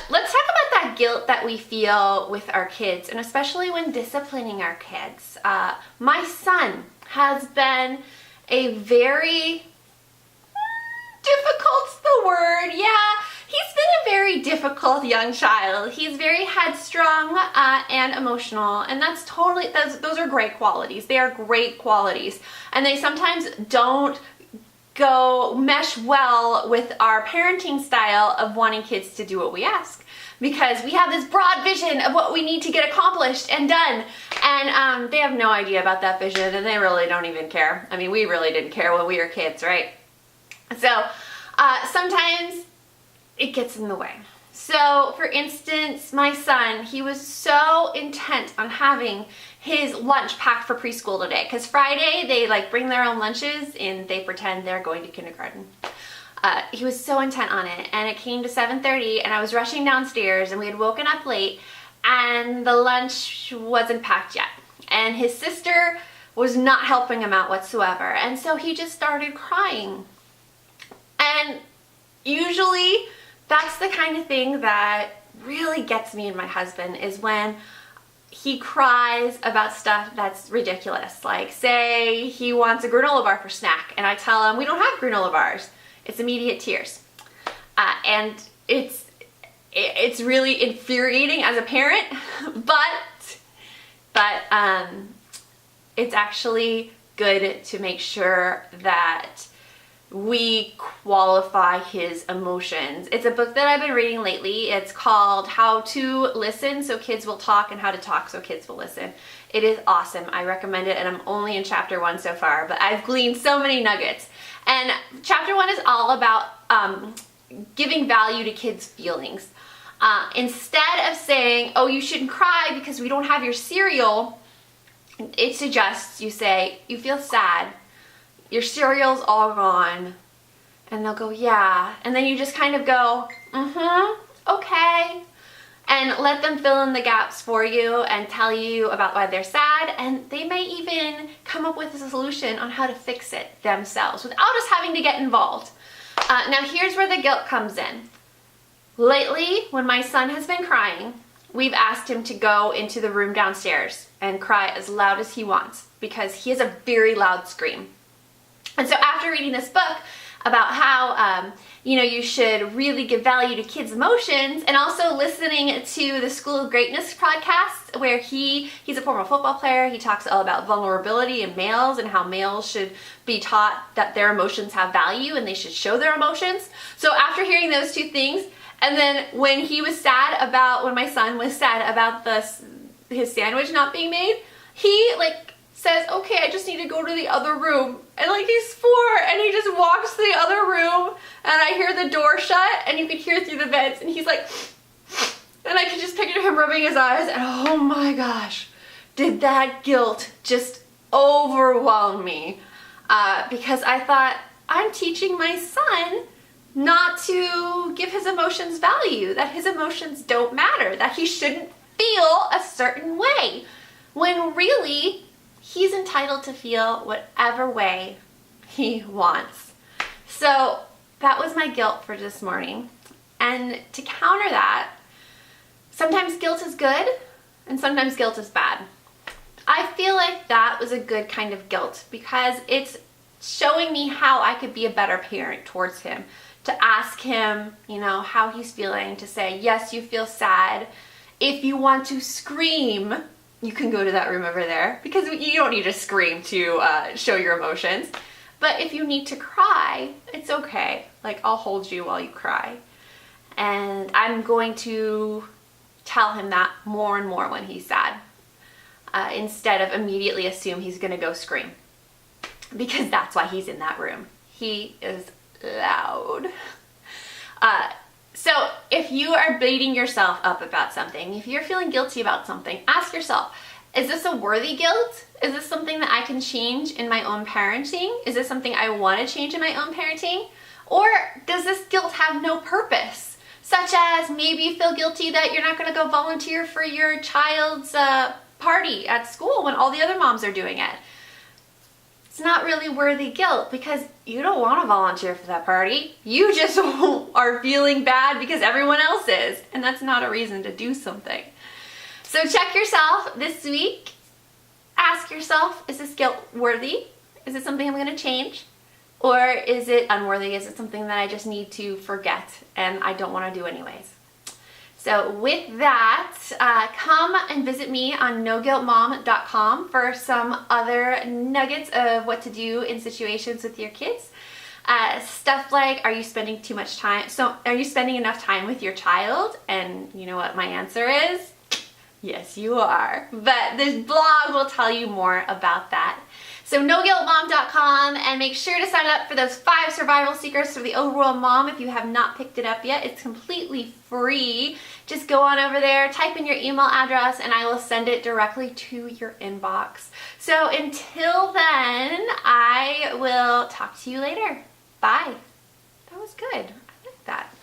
Let's talk about that guilt that we feel with our kids, and especially when disciplining our kids. My son has been a very difficult's the word, yeah. He's been a very difficult young child. He's very headstrong and emotional, and that's totally, those are great qualities. They are great qualities, and they sometimes don't go mesh well with our parenting style of wanting kids to do what we ask, because we have this broad vision of what we need to get accomplished and done, and they have no idea about that vision, and they really don't even care. I mean, we really didn't care when we were kids, right? So sometimes it gets in the way. So for instance, my son, he was so intent on having his lunch packed for preschool today, because Friday they like bring their own lunches and they pretend they're going to kindergarten. He was so intent on it, and it came to 7:30 and I was rushing downstairs and we had woken up late and the lunch wasn't packed yet, and his sister was not helping him out whatsoever, and so he just started crying. And usually that's the kind of thing that really gets me and my husband, is when he cries about stuff that's ridiculous. Like, say he wants a granola bar for snack and I tell him we don't have granola bars. It's immediate tears. And it's really infuriating as a parent, but it's actually good to make sure that we qualify his emotions. It's a book that I've been reading lately. It's called How to Listen So Kids Will Talk, and How to Talk So Kids Will Listen. It is awesome. I recommend it, and I'm only in chapter 1 so far, but I've gleaned so many nuggets. And chapter 1 is all about giving value to kids' feelings. Instead of saying, oh, you shouldn't cry because we don't have your cereal, it suggests you say, you feel sad, your cereal's all gone, and they'll go, yeah, and then you just kind of go, okay, and let them fill in the gaps for you and tell you about why they're sad, and they may even come up with a solution on how to fix it themselves without us having to get involved. Now here's where the guilt comes in. Lately, when my son has been crying, we've asked him to go into the room downstairs and cry as loud as he wants, because he has a very loud scream. And so after reading this book about how, you should really give value to kids' emotions, and also listening to the School of Greatness podcast, where he's a former football player. He talks all about vulnerability in males and how males should be taught that their emotions have value and they should show their emotions. So after hearing those two things, and then when my son was sad about his sandwich not being made, he says, okay, I just need to go to the other room. And he's 4, and he just walks to the other room, and I hear the door shut, and you can hear through the vents, and he's like, and I can just picture him rubbing his eyes, and oh my gosh, did that guilt just overwhelm me. Because I thought, I'm teaching my son not to give his emotions value, that his emotions don't matter, that he shouldn't feel a certain way, when really, he's entitled to feel whatever way he wants. So that was my guilt for this morning. And to counter that, sometimes guilt is good and sometimes guilt is bad. I feel like that was a good kind of guilt, because it's showing me how I could be a better parent towards him, to ask him, how he's feeling, to say, yes, you feel sad. If you want to scream, you can go to that room over there, because you don't need to scream to show your emotions. But if you need to cry, it's okay. I'll hold you while you cry. And I'm going to tell him that more and more when he's sad, instead of immediately assume he's gonna go scream, because that's why he's in that room. He is loud. So if you are beating yourself up about something, if you're feeling guilty about something, ask yourself, is this a worthy guilt? Is this something that I can change in my own parenting? Is this something I want to change in my own parenting? Or does this guilt have no purpose? Such as maybe you feel guilty that you're not going to go volunteer for your child's party at school when all the other moms are doing it. It's not really worthy guilt because you don't want to volunteer for that party. You just are feeling bad because everyone else is, and that's not a reason to do something. So check yourself this week. Ask yourself, is this guilt worthy? Is it something I'm going to change? Or is it unworthy? Is it something that I just need to forget and I don't want to do anyways? So with that, come and visit me on noguiltmom.com for some other nuggets of what to do in situations with your kids. Stuff like, are you spending too much time? So are you spending enough time with your child? And you know what my answer is? Yes, you are. But this blog will tell you more about that. So noguiltmom.com, and make sure to sign up for those 5 survival secrets for the overwhelmed mom if you have not picked it up yet. It's completely free. Just go on over there, type in your email address, and I will send it directly to your inbox. So until then, I will talk to you later. Bye. That was good. I like that.